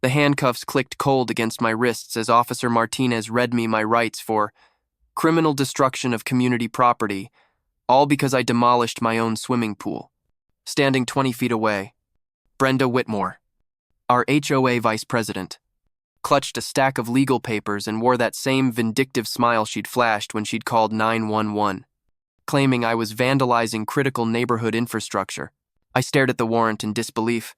The handcuffs clicked cold against my wrists as Officer Martinez read me my rights for criminal destruction of community property, all because I demolished my own swimming pool. Standing 20 feet away, Brenda Whitmore, our HOA vice president, clutched a stack of legal papers and wore that same vindictive smile she'd flashed when she'd called 911, claiming I was vandalizing critical neighborhood infrastructure. I stared at the warrant in disbelief,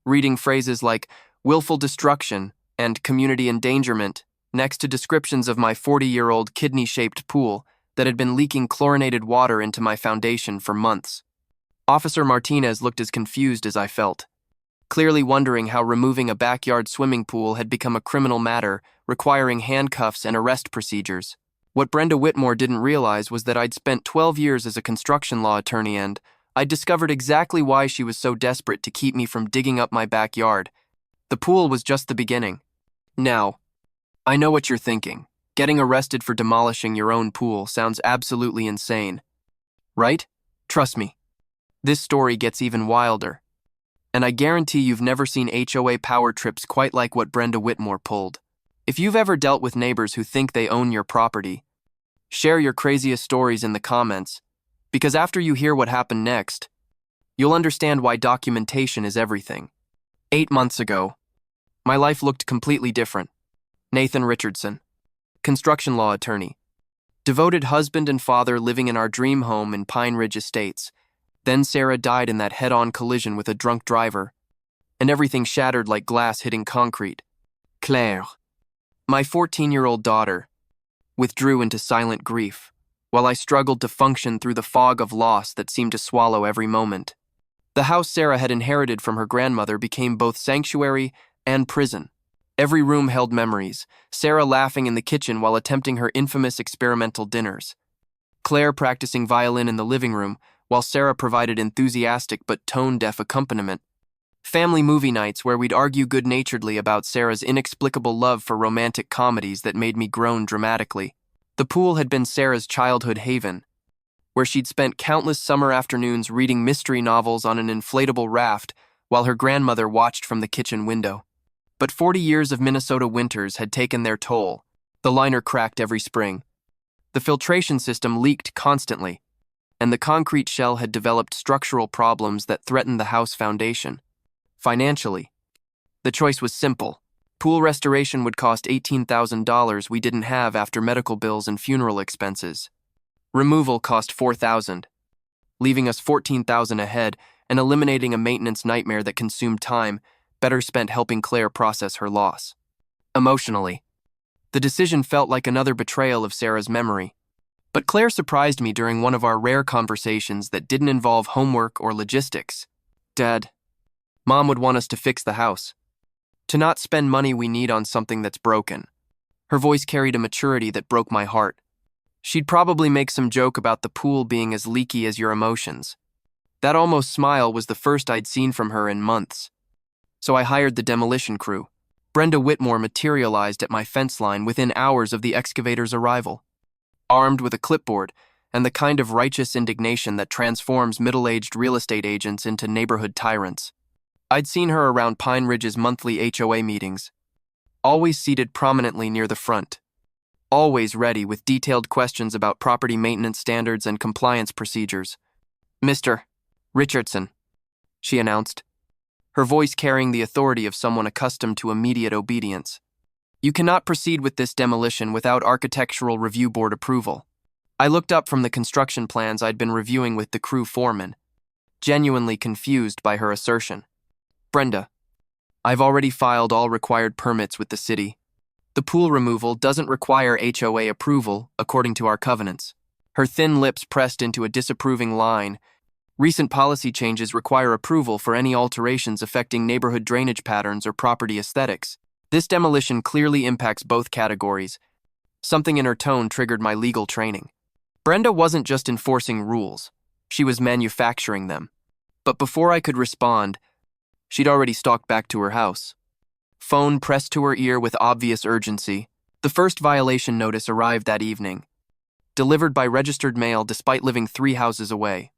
reading phrases like willful destruction and community endangerment next to descriptions of my 40-year-old kidney-shaped pool that had been leaking chlorinated water into my foundation for months. Officer Martinez looked as confused as I felt, clearly wondering how removing a backyard swimming pool had become a criminal matter requiring handcuffs and arrest procedures. What Brenda Whitmore didn't realize was that I'd spent 12 years as a construction law attorney and I'd discovered exactly why she was so desperate to keep me from digging up my backyard. The pool was just the beginning. Now, I know what you're thinking. Getting arrested for demolishing your own pool sounds absolutely insane. Right? Trust me. This story gets even wilder. And I guarantee you've never seen HOA power trips quite like what Brenda Whitmore pulled. If you've ever dealt with neighbors who think they own your property, share your craziest stories in the comments, because after you hear what happened next, you'll understand why documentation is everything. 8 months ago, my life looked completely different. Nathan Richardson, construction law attorney, devoted husband and father living in our dream home in Pine Ridge Estates. Then Sarah died in that head-on collision with a drunk driver, and everything shattered like glass hitting concrete. Claire, my 14-year-old daughter, withdrew into silent grief, while I struggled to function through the fog of loss that seemed to swallow every moment. The house Sarah had inherited from her grandmother became both sanctuary and prison. Every room held memories, Sarah laughing in the kitchen while attempting her infamous experimental dinners, Claire practicing violin in the living room, while Sarah provided enthusiastic but tone-deaf accompaniment. Family movie nights where we'd argue good-naturedly about Sarah's inexplicable love for romantic comedies that made me groan dramatically. The pool had been Sarah's childhood haven, where she'd spent countless summer afternoons reading mystery novels on an inflatable raft while her grandmother watched from the kitchen window. But 40 years of Minnesota winters had taken their toll. The liner cracked every spring. The filtration system leaked constantly, and the concrete shell had developed structural problems that threatened the house foundation. Financially, the choice was simple. Pool restoration would cost $18,000 we didn't have after medical bills and funeral expenses. Removal cost $4,000, leaving us $14,000 ahead and eliminating a maintenance nightmare that consumed time better spent helping Claire process her loss. Emotionally, the decision felt like another betrayal of Sarah's memory. But Claire surprised me during one of our rare conversations that didn't involve homework or logistics. Dad, Mom would want us to fix the house, to not spend money we need on something that's broken. Her voice carried a maturity that broke my heart. She'd probably make some joke about the pool being as leaky as your emotions. That almost smile was the first I'd seen from her in months. So I hired the demolition crew. Brenda Whitmore materialized at my fence line within hours of the excavator's arrival, armed with a clipboard and the kind of righteous indignation that transforms middle-aged real estate agents into neighborhood tyrants. I'd seen her around Pine Ridge's monthly HOA meetings, always seated prominently near the front, always ready with detailed questions about property maintenance standards and compliance procedures. "Mr. Richardson," she announced, her voice carrying the authority of someone accustomed to immediate obedience. "You cannot proceed with this demolition without Architectural Review Board approval." I looked up from the construction plans I'd been reviewing with the crew foreman, genuinely confused by her assertion. "Brenda, I've already filed all required permits with the city. The pool removal doesn't require HOA approval, according to our covenants." Her thin lips pressed into a disapproving line. "Recent policy changes require approval for any alterations affecting neighborhood drainage patterns or property aesthetics. This demolition clearly impacts both categories." Something in her tone triggered my legal training. Brenda wasn't just enforcing rules, she was manufacturing them. But before I could respond, she'd already stalked back to her house. Phone pressed to her ear with obvious urgency. The first violation notice arrived that evening, delivered by registered mail despite living 3 houses away.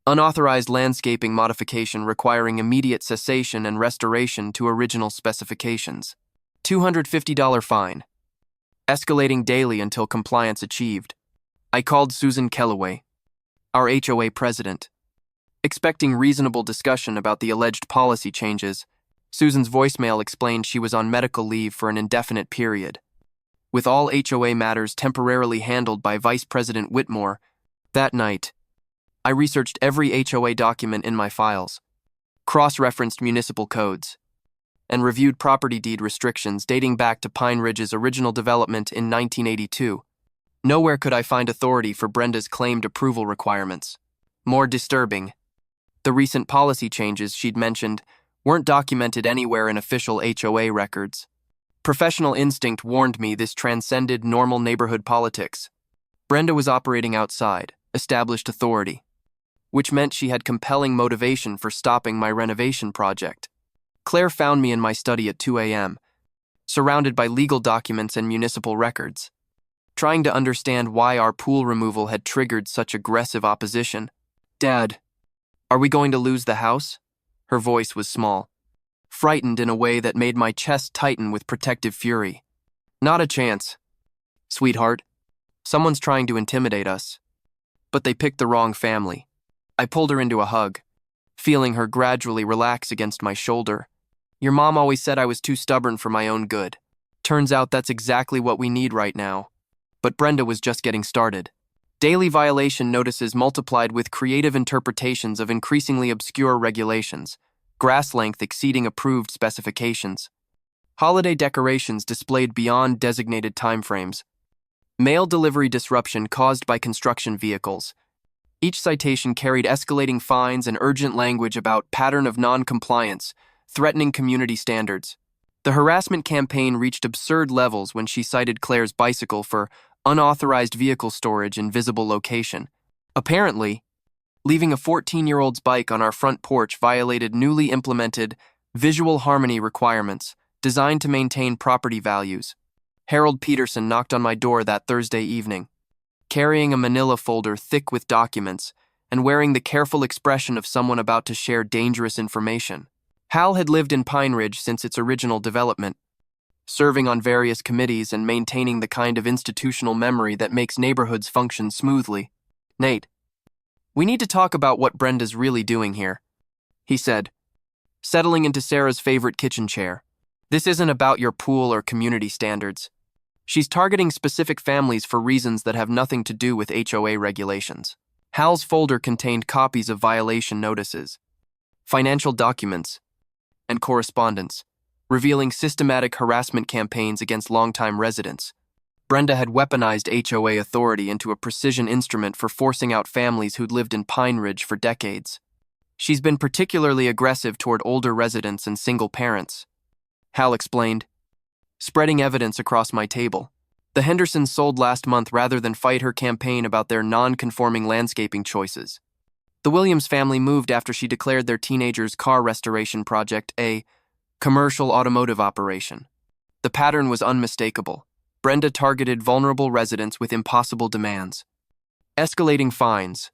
Unauthorized landscaping modification requiring immediate cessation and restoration to original specifications. $250 fine. Escalating daily until compliance achieved. I called Susan Kellaway, our HOA president. Expecting reasonable discussion about the alleged policy changes, Susan's voicemail explained she was on medical leave for an indefinite period. With all HOA matters temporarily handled by Vice President Whitmore, that night, I researched every HOA document in my files, cross-referenced municipal codes, and reviewed property deed restrictions dating back to Pine Ridge's original development in 1982. Nowhere could I find authority for Brenda's claimed approval requirements. More disturbing, the recent policy changes she'd mentioned weren't documented anywhere in official HOA records. Professional instinct warned me this transcended normal neighborhood politics. Brenda was operating outside established authority, which meant she had compelling motivation for stopping my renovation project. Claire found me in my study at 2 a.m., surrounded by legal documents and municipal records, trying to understand why our pool removal had triggered such aggressive opposition. "Dad, are we going to lose the house?" Her voice was small, frightened in a way that made my chest tighten with protective fury. "Not a chance. Sweetheart, someone's trying to intimidate us. But they picked the wrong family." I pulled her into a hug, feeling her gradually relax against my shoulder. "Your mom always said I was too stubborn for my own good. Turns out that's exactly what we need right now." But Brenda was just getting started. Daily violation notices multiplied with creative interpretations of increasingly obscure regulations, grass length exceeding approved specifications, holiday decorations displayed beyond designated timeframes, mail delivery disruption caused by construction vehicles. Each citation carried escalating fines and urgent language about pattern of non-compliance, threatening community standards. The harassment campaign reached absurd levels when she cited Claire's bicycle for unauthorized vehicle storage in visible location. Apparently, leaving a 14-year-old's bike on our front porch violated newly implemented visual harmony requirements designed to maintain property values. Harold Peterson knocked on my door that Thursday evening, carrying a manila folder thick with documents and wearing the careful expression of someone about to share dangerous information. Hal had lived in Pine Ridge since its original development, serving on various committees and maintaining the kind of institutional memory that makes neighborhoods function smoothly. "Nate, we need to talk about what Brenda's really doing here," he said, settling into Sarah's favorite kitchen chair. "This isn't about your pool or community standards. She's targeting specific families for reasons that have nothing to do with HOA regulations." Hal's folder contained copies of violation notices, financial documents, and correspondence, revealing systematic harassment campaigns against longtime residents. Brenda had weaponized HOA authority into a precision instrument for forcing out families who'd lived in Pine Ridge for decades. She's been particularly aggressive toward older residents and single parents, Hal explained, spreading evidence across my table. The Hendersons sold last month rather than fight her campaign about their non-conforming landscaping choices. The Williams family moved after she declared their teenager's car restoration project a commercial automotive operation. The pattern was unmistakable. Brenda targeted vulnerable residents with impossible demands, escalating fines,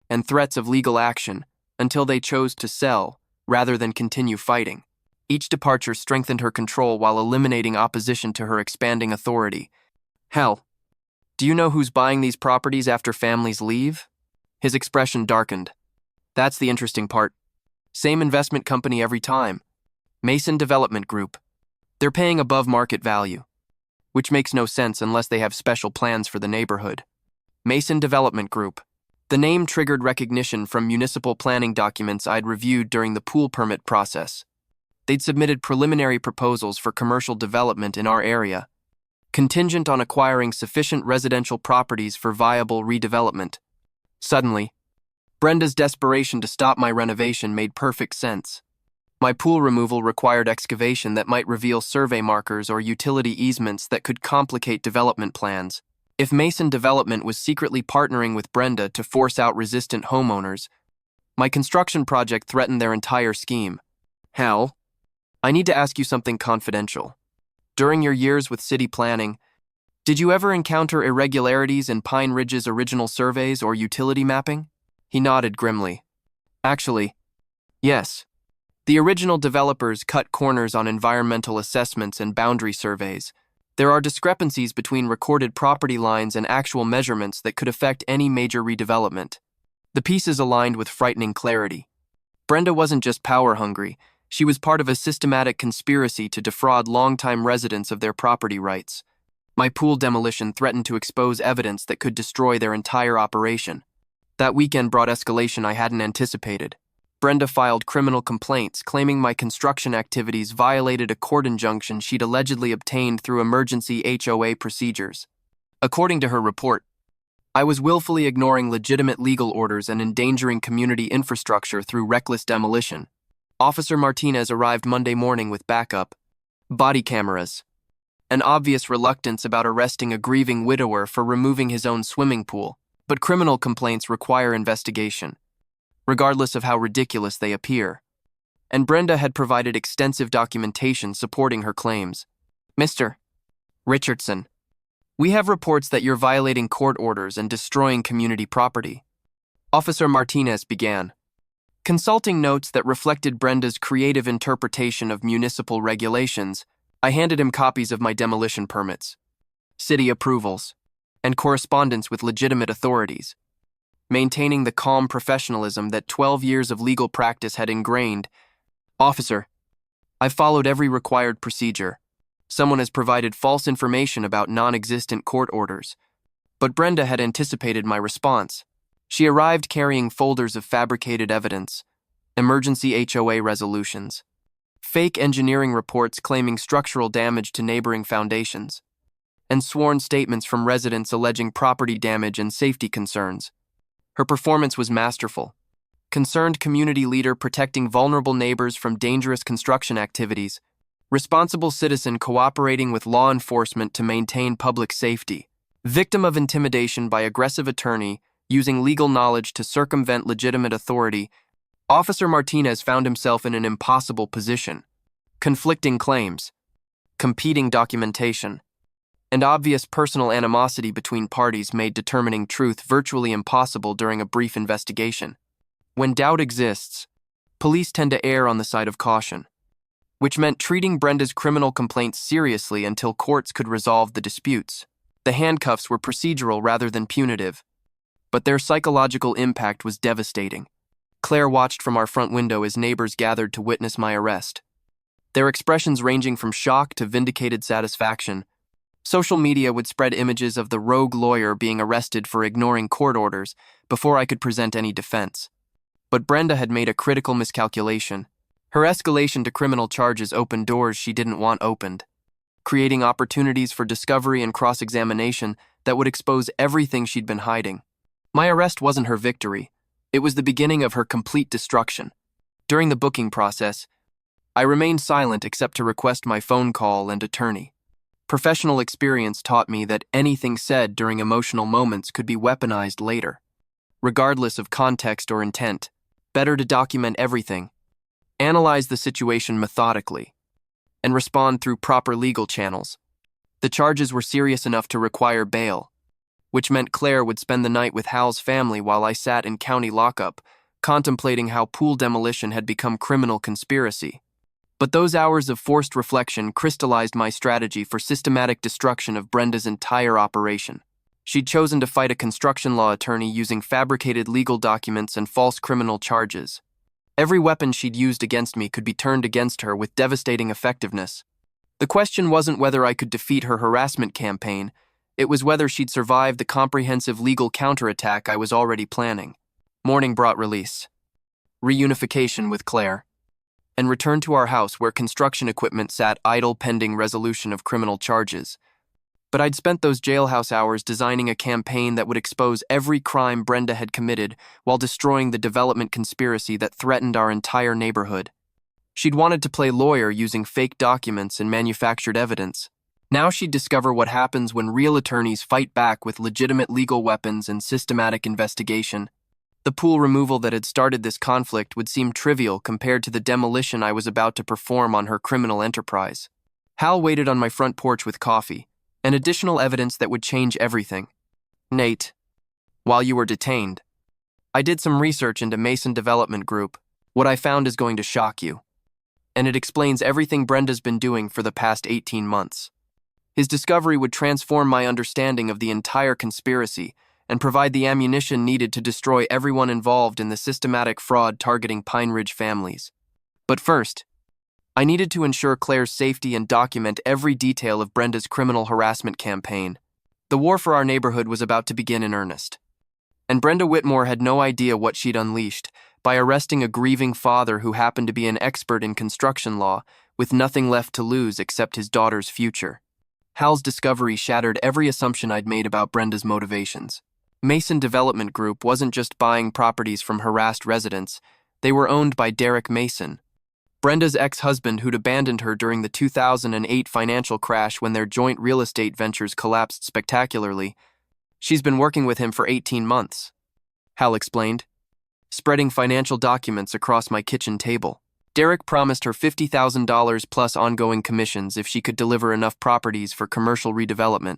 and threats of legal action until they chose to sell rather than continue fighting. Each departure strengthened her control while eliminating opposition to her expanding authority. "Hell, do you know who's buying these properties after families leave?" His expression darkened. "That's the interesting part. Same investment company every time. Mason Development Group. They're paying above market value, which makes no sense unless they have special plans for the neighborhood. Mason Development Group." The name triggered recognition from municipal planning documents I'd reviewed during the pool permit process. They'd submitted preliminary proposals for commercial development in our area, contingent on acquiring sufficient residential properties for viable redevelopment. Suddenly, Brenda's desperation to stop my renovation made perfect sense. My pool removal required excavation that might reveal survey markers or utility easements that could complicate development plans. If Mason Development was secretly partnering with Brenda to force out resistant homeowners, my construction project threatened their entire scheme. "Hal, I need to ask you something confidential. During your years with city planning, did you ever encounter irregularities in Pine Ridge's original surveys or utility mapping?" He nodded grimly. Actually, yes. The original developers cut corners on environmental assessments and boundary surveys. There are discrepancies between recorded property lines and actual measurements that could affect any major redevelopment. The pieces aligned with frightening clarity. Brenda wasn't just power-hungry, she was part of a systematic conspiracy to defraud longtime residents of their property rights. My pool demolition threatened to expose evidence that could destroy their entire operation. That weekend brought escalation I hadn't anticipated. Brenda filed criminal complaints claiming my construction activities violated a court injunction she'd allegedly obtained through emergency HOA procedures. According to her report, I was willfully ignoring legitimate legal orders and endangering community infrastructure through reckless demolition. Officer Martinez arrived Monday morning with backup, body cameras, an obvious reluctance about arresting a grieving widower for removing his own swimming pool, but criminal complaints require investigation, regardless of how ridiculous they appear. And Brenda had provided extensive documentation supporting her claims. Mr. Richardson, we have reports that you're violating court orders and destroying community property. Officer Martinez began, consulting notes that reflected Brenda's creative interpretation of municipal regulations. I handed him copies of my demolition permits, city approvals, and correspondence with legitimate authorities, maintaining the calm professionalism that 12 years of legal practice had ingrained. Officer, I've followed every required procedure. Someone has provided false information about non-existent court orders. But Brenda had anticipated my response. She arrived carrying folders of fabricated evidence, emergency HOA resolutions, fake engineering reports claiming structural damage to neighboring foundations, and sworn statements from residents alleging property damage and safety concerns. Her performance was masterful. Concerned community leader protecting vulnerable neighbors from dangerous construction activities, responsible citizen cooperating with law enforcement to maintain public safety, victim of intimidation by aggressive attorney using legal knowledge to circumvent legitimate authority. Officer Martinez found himself in an impossible position. Conflicting claims, competing documentation, and obvious personal animosity between parties made determining truth virtually impossible during a brief investigation. When doubt exists, police tend to err on the side of caution, which meant treating Brenda's criminal complaints seriously until courts could resolve the disputes. The handcuffs were procedural rather than punitive, but their psychological impact was devastating. Claire watched from our front window as neighbors gathered to witness my arrest, their expressions ranging from shock to vindicated satisfaction. Social media would spread images of the rogue lawyer being arrested for ignoring court orders before I could present any defense. But Brenda had made a critical miscalculation. Her escalation to criminal charges opened doors she didn't want opened, creating opportunities for discovery and cross-examination that would expose everything she'd been hiding. My arrest wasn't her victory. It was the beginning of her complete destruction. During the booking process, I remained silent except to request my phone call and attorney. Professional experience taught me that anything said during emotional moments could be weaponized later. Regardless of context or intent, better to document everything, analyze the situation methodically, and respond through proper legal channels. The charges were serious enough to require bail, which meant Claire would spend the night with Hal's family while I sat in county lockup, contemplating how pool demolition had become criminal conspiracy. But those hours of forced reflection crystallized my strategy for systematic destruction of Brenda's entire operation. She'd chosen to fight a construction law attorney using fabricated legal documents and false criminal charges. Every weapon she'd used against me could be turned against her with devastating effectiveness. The question wasn't whether I could defeat her harassment campaign, it was whether she'd survive the comprehensive legal counterattack I was already planning. Morning brought release, reunification with Claire, and return to our house where construction equipment sat idle pending resolution of criminal charges. But I'd spent those jailhouse hours designing a campaign that would expose every crime Brenda had committed while destroying the development conspiracy that threatened our entire neighborhood. She'd wanted to play lawyer using fake documents and manufactured evidence. Now she'd discover what happens when real attorneys fight back with legitimate legal weapons and systematic investigation. The pool removal that had started this conflict would seem trivial compared to the demolition I was about to perform on her criminal enterprise. Hal waited on my front porch with coffee, and additional evidence that would change everything. Nate, while you were detained, I did some research into Mason Development Group. What I found is going to shock you. And it explains everything Brenda's been doing for the past 18 months. His discovery would transform my understanding of the entire conspiracy and provide the ammunition needed to destroy everyone involved in the systematic fraud targeting Pine Ridge families. But first, I needed to ensure Claire's safety and document every detail of Brenda's criminal harassment campaign. The war for our neighborhood was about to begin in earnest. And Brenda Whitmore had no idea what she'd unleashed by arresting a grieving father who happened to be an expert in construction law with nothing left to lose except his daughter's future. Hal's discovery shattered every assumption I'd made about Brenda's motivations. Mason Development Group wasn't just buying properties from harassed residents, they were owned by Derek Mason, Brenda's ex-husband who'd abandoned her during the 2008 financial crash when their joint real estate ventures collapsed spectacularly. She's been working with him for 18 months, Hal explained, spreading financial documents across my kitchen table. Derek promised her $50,000 plus ongoing commissions if she could deliver enough properties for commercial redevelopment.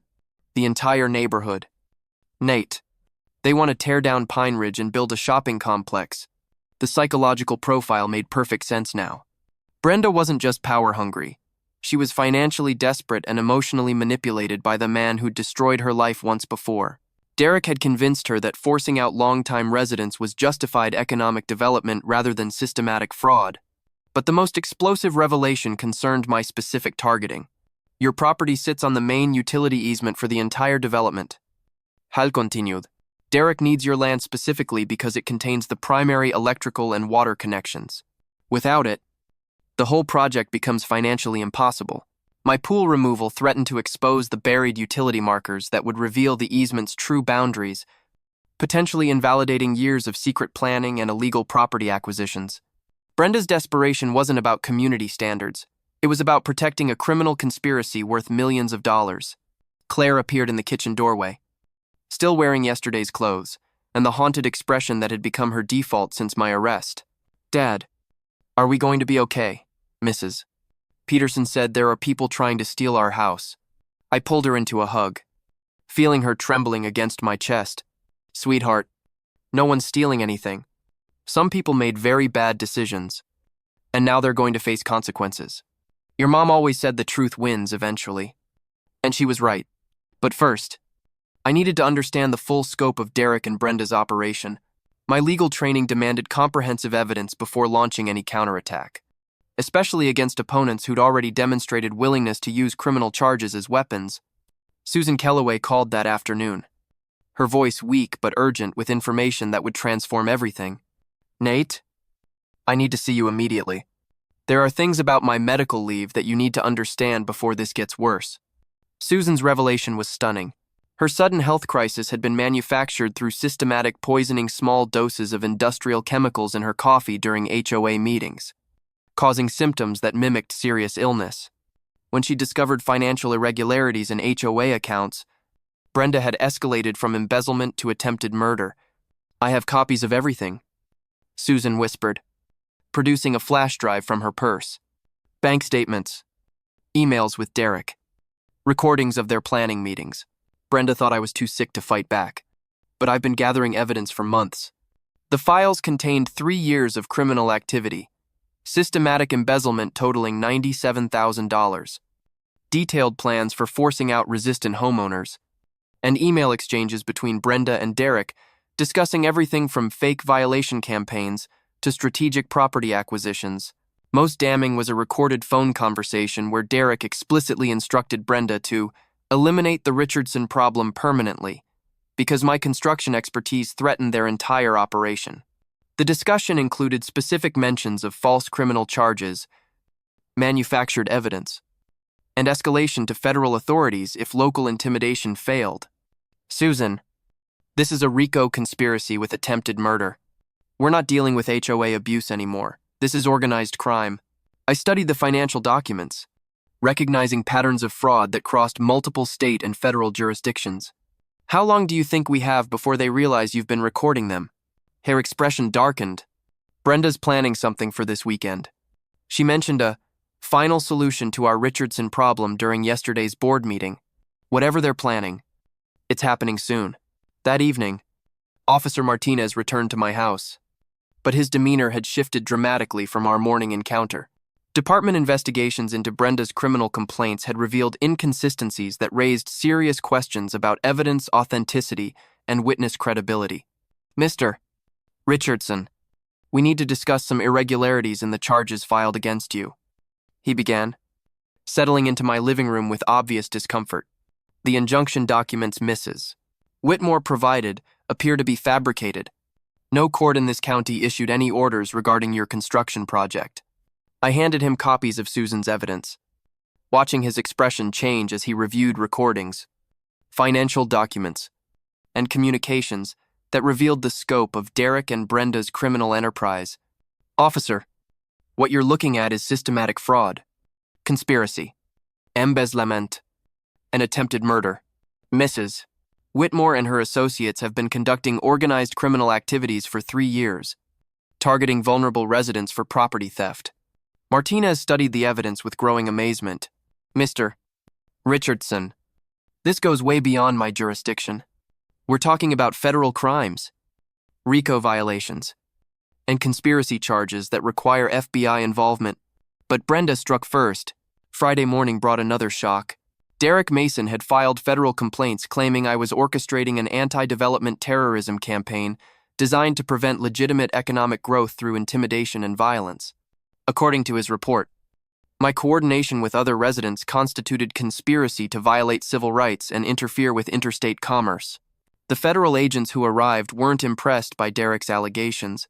The entire neighborhood. Nate. They want to tear down Pine Ridge and build a shopping complex. The psychological profile made perfect sense now. Brenda wasn't just power-hungry. She was financially desperate and emotionally manipulated by the man who'd destroyed her life once before. Derek had convinced her that forcing out longtime residents was justified economic development rather than systematic fraud. But the most explosive revelation concerned my specific targeting. Your property sits on the main utility easement for the entire development. Hal continued. Derek needs your land specifically because it contains the primary electrical and water connections. Without it, the whole project becomes financially impossible. My pool removal threatened to expose the buried utility markers that would reveal the easement's true boundaries, potentially invalidating years of secret planning and illegal property acquisitions. Brenda's desperation wasn't about community standards. It was about protecting a criminal conspiracy worth millions of dollars. Claire appeared in the kitchen doorway, still wearing yesterday's clothes, and the haunted expression that had become her default since my arrest. Dad, are we going to be okay, Mrs. Peterson said there are people trying to steal our house. I pulled her into a hug, feeling her trembling against my chest. Sweetheart, no one's stealing anything. Some people made very bad decisions, and now they're going to face consequences. Your mom always said the truth wins eventually. And she was right. But first, I needed to understand the full scope of Derek and Brenda's operation. My legal training demanded comprehensive evidence before launching any counterattack, especially against opponents who'd already demonstrated willingness to use criminal charges as weapons. Susan Kellaway called that afternoon, her voice weak but urgent with information that would transform everything. Nate, I need to see you immediately. There are things about my medical leave that you need to understand before this gets worse. Susan's revelation was stunning. Her sudden health crisis had been manufactured through systematic poisoning small doses of industrial chemicals in her coffee during HOA meetings, causing symptoms that mimicked serious illness. When she discovered financial irregularities in HOA accounts, Brenda had escalated from embezzlement to attempted murder. I have copies of everything, Susan whispered, producing a flash drive from her purse. Bank statements, emails with Derek, recordings of their planning meetings. Brenda thought I was too sick to fight back, but I've been gathering evidence for months. The files contained 3 years of criminal activity, systematic embezzlement totaling $97,000, detailed plans for forcing out resistant homeowners, and email exchanges between Brenda and Derek discussing everything from fake violation campaigns to strategic property acquisitions. Most damning was a recorded phone conversation where Derek explicitly instructed Brenda to eliminate the Richardson problem permanently, because my construction expertise threatened their entire operation. The discussion included specific mentions of false criminal charges, manufactured evidence, and escalation to federal authorities if local intimidation failed. Susan, this is a RICO conspiracy with attempted murder. We're not dealing with HOA abuse anymore. This is organized crime. I studied the financial documents, recognizing patterns of fraud that crossed multiple state and federal jurisdictions. How long do you think we have before they realize you've been recording them? Her expression darkened. Brenda's planning something for this weekend. She mentioned a final solution to our Richardson problem during yesterday's board meeting. Whatever they're planning, it's happening soon. That evening, Officer Martinez returned to my house, but his demeanor had shifted dramatically from our morning encounter. Department investigations into Brenda's criminal complaints had revealed inconsistencies that raised serious questions about evidence authenticity and witness credibility. Mr. Richardson, we need to discuss some irregularities in the charges filed against you, he began, settling into my living room with obvious discomfort. The injunction documents Mrs. Whitmore provided appear to be fabricated. No court in this county issued any orders regarding your construction project. I handed him copies of Susan's evidence, watching his expression change as he reviewed recordings, financial documents, and communications that revealed the scope of Derek and Brenda's criminal enterprise. Officer, what you're looking at is systematic fraud, conspiracy, embezzlement, and attempted murder. Mrs. Whitmore and her associates have been conducting organized criminal activities for 3 years, targeting vulnerable residents for property theft. Martinez studied the evidence with growing amazement. Mr. Richardson, this goes way beyond my jurisdiction. We're talking about federal crimes, RICO violations, and conspiracy charges that require FBI involvement. But Brenda struck first. Friday morning brought another shock. Derek Mason had filed federal complaints claiming I was orchestrating an anti-development terrorism campaign designed to prevent legitimate economic growth through intimidation and violence. According to his report, my coordination with other residents constituted conspiracy to violate civil rights and interfere with interstate commerce. The federal agents who arrived weren't impressed by Derek's allegations,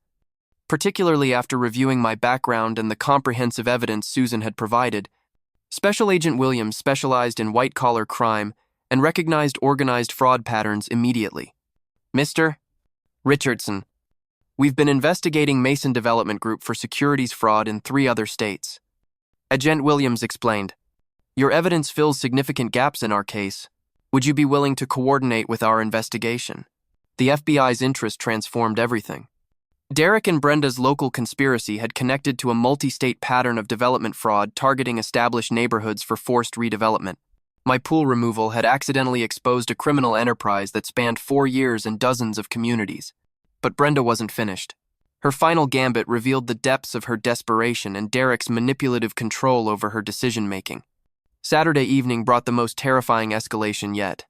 particularly after reviewing my background and the comprehensive evidence Susan had provided. Special Agent Williams specialized in white-collar crime and recognized organized fraud patterns immediately. Mr. Richardson, we've been investigating Mason Development Group for securities fraud in 3 other states. Agent Williams explained, your evidence fills significant gaps in our case. Would you be willing to coordinate with our investigation? The FBI's interest transformed everything. Derek and Brenda's local conspiracy had connected to a multi-state pattern of development fraud targeting established neighborhoods for forced redevelopment. My pool removal had accidentally exposed a criminal enterprise that spanned 4 years and dozens of communities. But Brenda wasn't finished. Her final gambit revealed the depths of her desperation and Derek's manipulative control over her decision-making. Saturday evening brought the most terrifying escalation yet.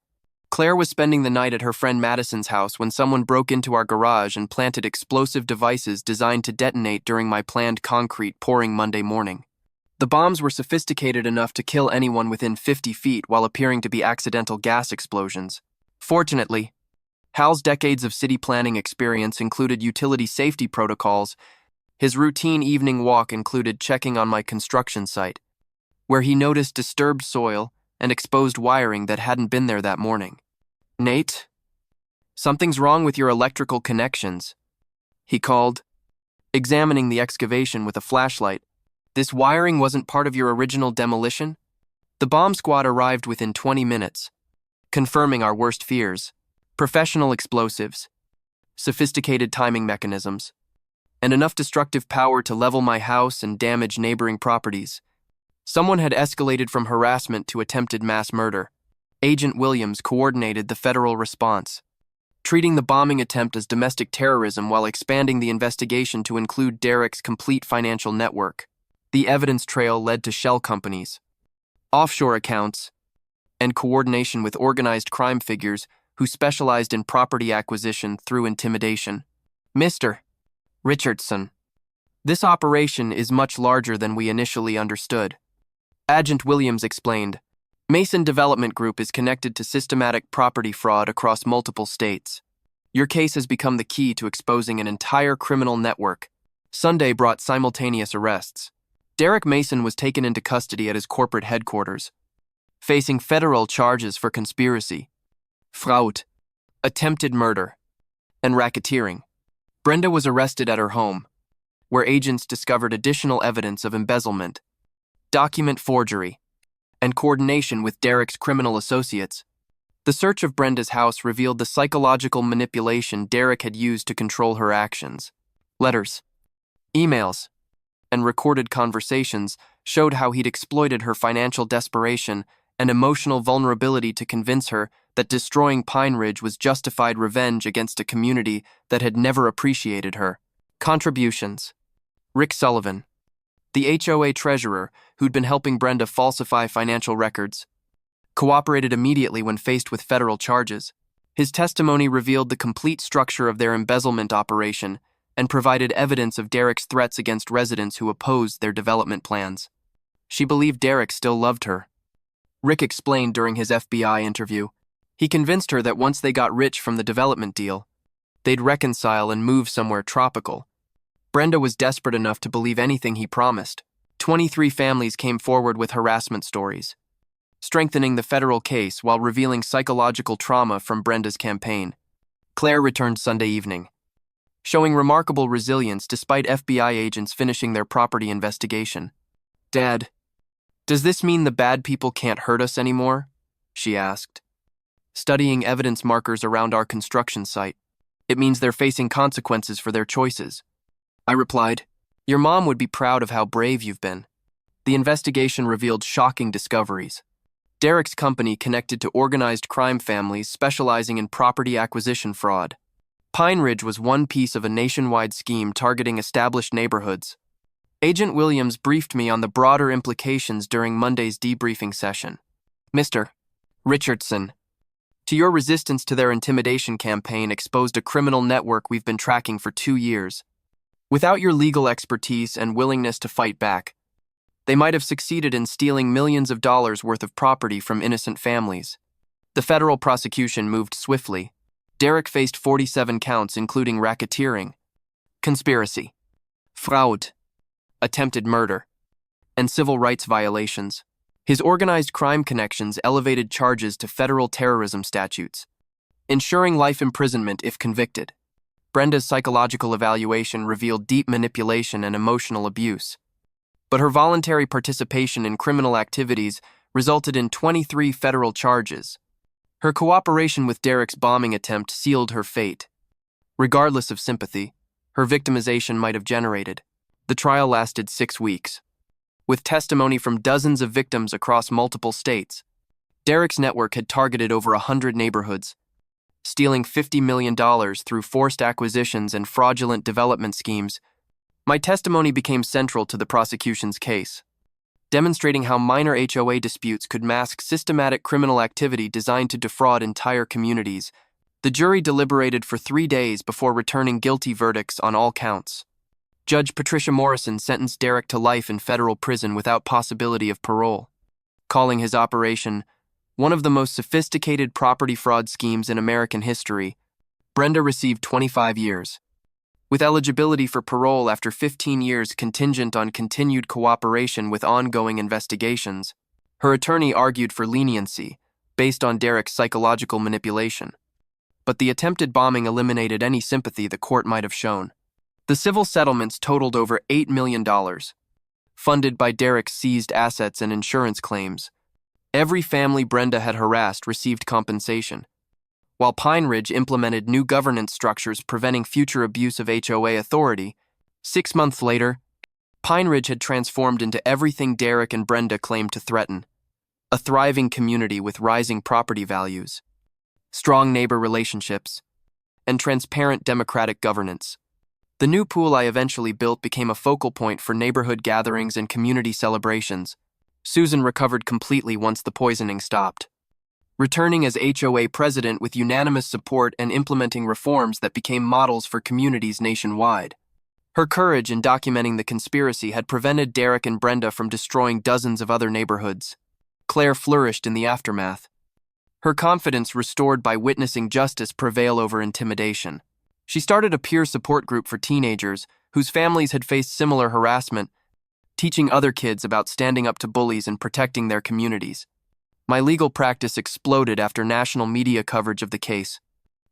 Claire was spending the night at her friend Madison's house when someone broke into our garage and planted explosive devices designed to detonate during my planned concrete pouring Monday morning. The bombs were sophisticated enough to kill anyone within 50 feet while appearing to be accidental gas explosions. Fortunately, Hal's decades of city planning experience included utility safety protocols. His routine evening walk included checking on my construction site, where he noticed disturbed soil and exposed wiring that hadn't been there that morning. Nate, something's wrong with your electrical connections, he called, examining the excavation with a flashlight. This wiring wasn't part of your original demolition? The bomb squad arrived within 20 minutes, confirming our worst fears. Professional explosives, sophisticated timing mechanisms, and enough destructive power to level my house and damage neighboring properties. Someone had escalated from harassment to attempted mass murder. Agent Williams coordinated the federal response, treating the bombing attempt as domestic terrorism while expanding the investigation to include Derek's complete financial network. The evidence trail led to shell companies, offshore accounts, and coordination with organized crime figures who specialized in property acquisition through intimidation. Mr. Richardson, this operation is much larger than we initially understood. Agent Williams explained, Mason Development Group is connected to systematic property fraud across multiple states. Your case has become the key to exposing an entire criminal network. Sunday brought simultaneous arrests. Derek Mason was taken into custody at his corporate headquarters, facing federal charges for conspiracy, fraud, attempted murder, and racketeering. Brenda was arrested at her home, where agents discovered additional evidence of embezzlement, document forgery, and coordination with Derek's criminal associates. The search of Brenda's house revealed the psychological manipulation Derek had used to control her actions. Letters, emails, and recorded conversations showed how he'd exploited her financial desperation and emotional vulnerability to convince her that destroying Pine Ridge was justified revenge against a community that had never appreciated her. Contributions. Rick Sullivan, the HOA treasurer who'd been helping Brenda falsify financial records, cooperated immediately when faced with federal charges. His testimony revealed the complete structure of their embezzlement operation and provided evidence of Derek's threats against residents who opposed their development plans. She believed Derek still loved her. Rick explained during his FBI interview. He convinced her that once they got rich from the development deal, they'd reconcile and move somewhere tropical. Brenda was desperate enough to believe anything he promised. 23 families came forward with harassment stories, strengthening the federal case while revealing psychological trauma from Brenda's campaign. Claire returned Sunday evening, showing remarkable resilience despite FBI agents finishing their property investigation. "Dad, does this mean the bad people can't hurt us anymore?" she asked. "Studying evidence markers around our construction site. It means they're facing consequences for their choices." I replied, "Your mom would be proud of how brave you've been." The investigation revealed shocking discoveries. Derek's company connected to organized crime families specializing in property acquisition fraud. Pine Ridge was one piece of a nationwide scheme targeting established neighborhoods. Agent Williams briefed me on the broader implications during Monday's debriefing session. "Mr. Richardson, to your resistance to their intimidation campaign exposed a criminal network we've been tracking for 2 years. Without your legal expertise and willingness to fight back, they might have succeeded in stealing millions of dollars worth of property from innocent families." The federal prosecution moved swiftly. Derek faced 47 counts including racketeering, conspiracy, fraud, attempted murder, and civil rights violations. His organized crime connections elevated charges to federal terrorism statutes, ensuring life imprisonment if convicted. Brenda's psychological evaluation revealed deep manipulation and emotional abuse, but her voluntary participation in criminal activities resulted in 23 federal charges. Her cooperation with Derek's bombing attempt sealed her fate. Regardless of sympathy her victimization might have generated, the trial lasted 6 weeks. With testimony from dozens of victims across multiple states, Derek's network had targeted over 100 neighborhoods, stealing $50 million through forced acquisitions and fraudulent development schemes. My testimony became central to the prosecution's case, demonstrating how minor HOA disputes could mask systematic criminal activity designed to defraud entire communities. The jury deliberated for 3 days before returning guilty verdicts on all counts. Judge Patricia Morrison sentenced Derek to life in federal prison without possibility of parole, calling his operation one of the most sophisticated property fraud schemes in American history. Brenda received 25 years, with eligibility for parole after 15 years contingent on continued cooperation with ongoing investigations. Her attorney argued for leniency, based on Derek's psychological manipulation. But the attempted bombing eliminated any sympathy the court might have shown. The civil settlements totaled over $8 million, funded by Derek's seized assets and insurance claims. Every family Brenda had harassed received compensation, while Pine Ridge implemented new governance structures preventing future abuse of HOA authority. 6 months later, Pine Ridge had transformed into everything Derek and Brenda claimed to threaten: a thriving community with rising property values, strong neighbor relationships, and transparent democratic governance. The new pool I eventually built became a focal point for neighborhood gatherings and community celebrations. Susan recovered completely once the poisoning stopped, returning as HOA president with unanimous support and implementing reforms that became models for communities nationwide. Her courage in documenting the conspiracy had prevented Derek and Brenda from destroying dozens of other neighborhoods. Claire flourished in the aftermath, her confidence restored by witnessing justice prevail over intimidation. She started a peer support group for teenagers whose families had faced similar harassment, teaching other kids about standing up to bullies and protecting their communities. My legal practice exploded after national media coverage of the case.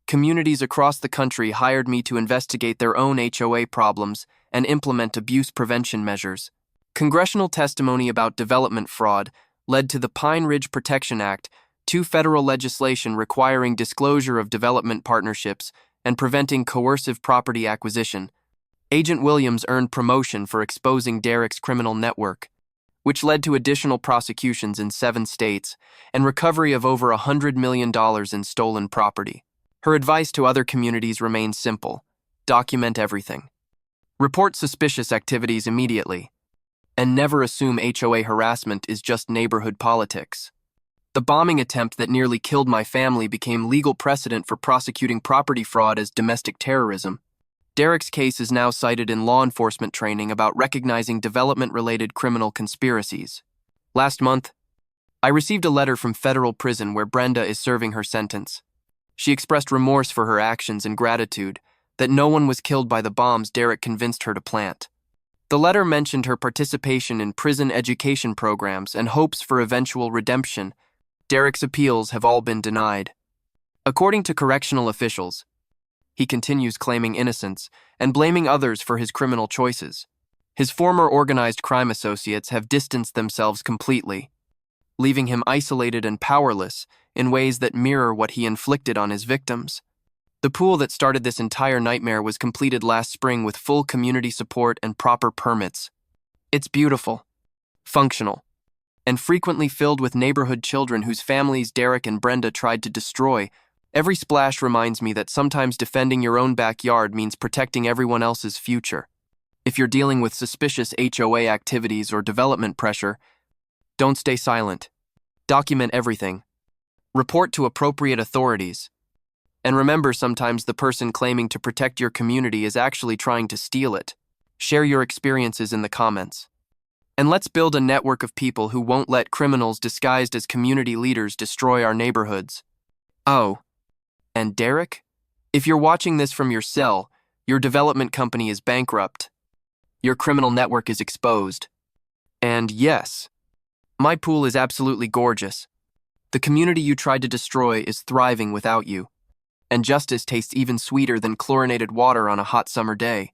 Communities across the country hired me to investigate their own HOA problems and implement abuse prevention measures. Congressional testimony about development fraud led to the Pine Ridge Protection Act, 2 federal legislation requiring disclosure of development partnerships and preventing coercive property acquisition. Agent Williams earned promotion for exposing Derek's criminal network, which led to additional prosecutions in 7 states and recovery of over $100 million in stolen property. Her advice to other communities remains simple: document everything. Report suspicious activities immediately. And never assume HOA harassment is just neighborhood politics. The bombing attempt that nearly killed my family became legal precedent for prosecuting property fraud as domestic terrorism. Derek's case is now cited in law enforcement training about recognizing development-related criminal conspiracies. Last month, I received a letter from federal prison where Brenda is serving her sentence. She expressed remorse for her actions and gratitude that no one was killed by the bombs Derek convinced her to plant. The letter mentioned her participation in prison education programs and hopes for eventual redemption. Derek's appeals have all been denied. According to correctional officials, he continues claiming innocence and blaming others for his criminal choices. His former organized crime associates have distanced themselves completely, leaving him isolated and powerless in ways that mirror what he inflicted on his victims. The pool that started this entire nightmare was completed last spring with full community support and proper permits. It's beautiful, functional, and frequently filled with neighborhood children whose families Derek and Brenda tried to destroy. Every splash reminds me that sometimes defending your own backyard means protecting everyone else's future. If you're dealing with suspicious HOA activities or development pressure, don't stay silent. Document everything. Report to appropriate authorities. And remember, sometimes the person claiming to protect your community is actually trying to steal it. Share your experiences in the comments. And let's build a network of people who won't let criminals disguised as community leaders destroy our neighborhoods. Oh, and Derek? If you're watching this from your cell, your development company is bankrupt. Your criminal network is exposed. And yes, my pool is absolutely gorgeous. The community you tried to destroy is thriving without you. And justice tastes even sweeter than chlorinated water on a hot summer day.